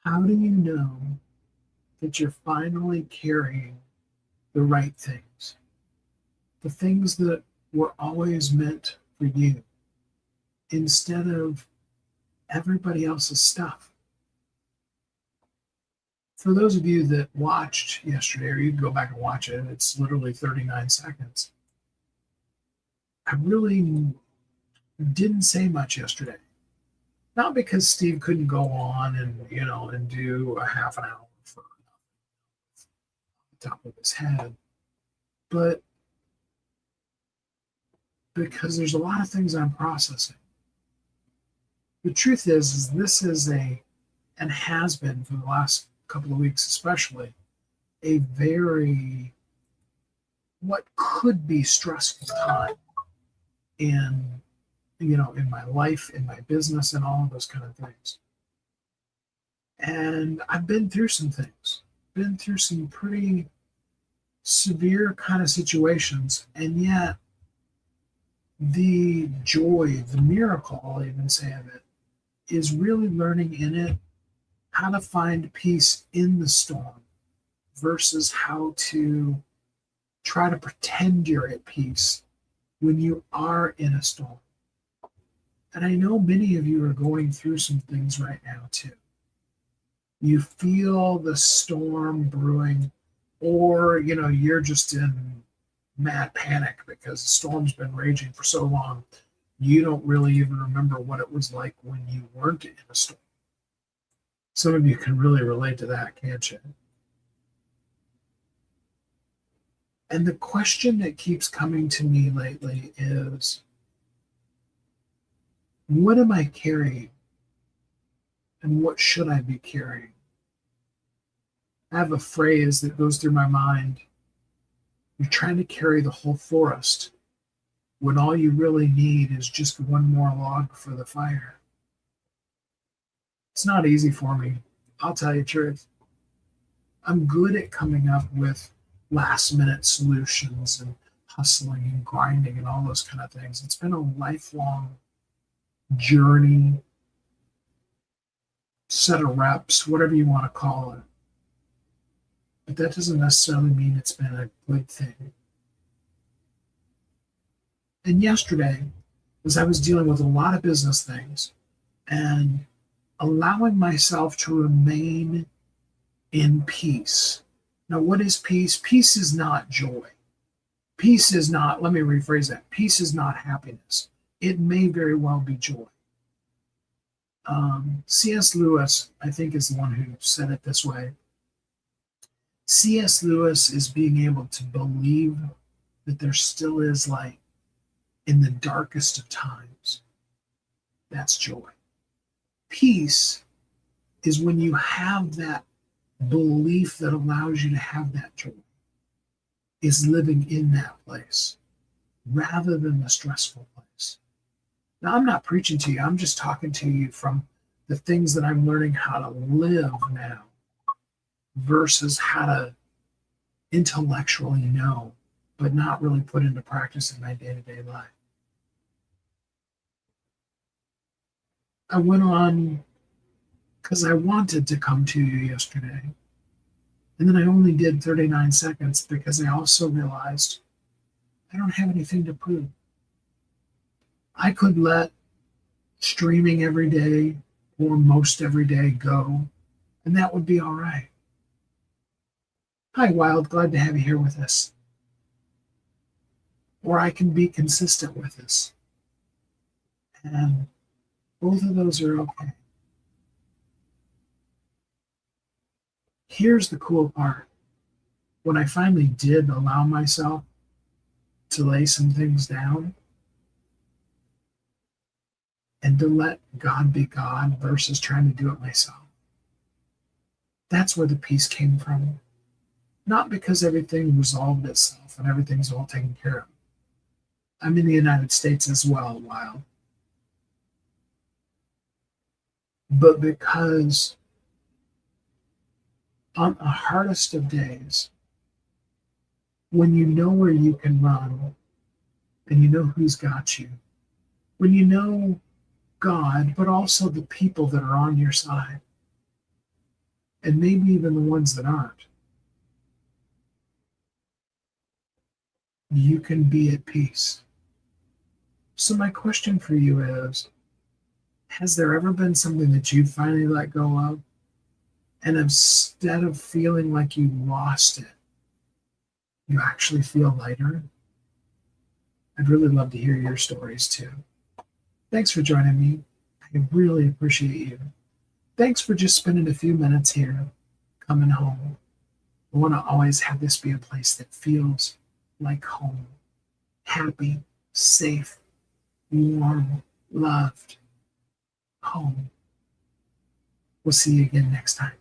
How do you know that you're finally carrying the right things? The things that were always meant for you instead of everybody else's stuff. For those of you that watched yesterday, or you can go back and watch it, it's literally 39 seconds. I really didn't say much yesterday. Not because Steve couldn't go on and do a half an hour for the top of his head, but because there's a lot of things I'm processing. The truth is this is and has been for the last couple of weeks especially, a very, what could be stressful time in, in my life, in my business, and all of those kind of things. And I've been through some things, been through some pretty severe kind of situations, and yet the joy, the miracle, I'll even say of it, is really learning in it how to find peace in the storm versus how to try to pretend you're at peace when you are in a storm. And I know many of you are going through some things right now too. You feel the storm brewing, or you're just in mad panic because the storm's been raging for so long you don't really even remember what it was like when you weren't in a storm. Some of you can really relate to that, can't you? And the question that keeps coming to me lately is, what am I carrying? And what should I be carrying? I have a phrase that goes through my mind. You're trying to carry the whole forest when all you really need is just one more log for the fire. It's not easy for me. I'll tell you the truth. I'm good at coming up with last minute solutions and hustling and grinding and all those kind of things. It's been a lifelong journey, set of reps, whatever you want to call it. But that doesn't necessarily mean it's been a good thing. And yesterday, as I was dealing with a lot of business things and allowing myself to remain in peace. Now, what is peace? Peace is not joy. Peace is not, let me rephrase that. Peace is not happiness. It may very well be joy. C.S. Lewis, I think, is the one who said it this way. C.S. Lewis is being able to believe that there still is light in the darkest of times. That's joy. Peace is when you have that belief that allows you to have that joy, is living in that place rather than the stressful place. Now, I'm not preaching to you. I'm just talking to you from the things that I'm learning how to live now versus how to intellectually know, but not really put into practice in my day-to-day life. I went on because I wanted to come to you yesterday. And then I only did 39 seconds because I also realized I don't have anything to prove. I could let streaming every day or most every day go, and that would be all right. Hi, Wild. Glad to have you here with us. Or I can be consistent with us. And both of those are okay. Here's the cool part. When I finally did allow myself to lay some things down and to let God be God versus trying to do it myself, that's where the peace came from. Not because everything resolved itself and everything's all taken care of. I'm in the United States as well, Wild. But because on the hardest of days, when you know where you can run and you know who's got you, when you know God, but also the people that are on your side, and maybe even the ones that aren't, you can be at peace. So, my question for you is, has there ever been something that you finally let go of? And instead of feeling like you lost it, you actually feel lighter? I'd really love to hear your stories too. Thanks for joining me. I really appreciate you. Thanks for just spending a few minutes here coming home. I want to always have this be a place that feels like home, happy, safe, warm, loved, home. We'll see you again next time.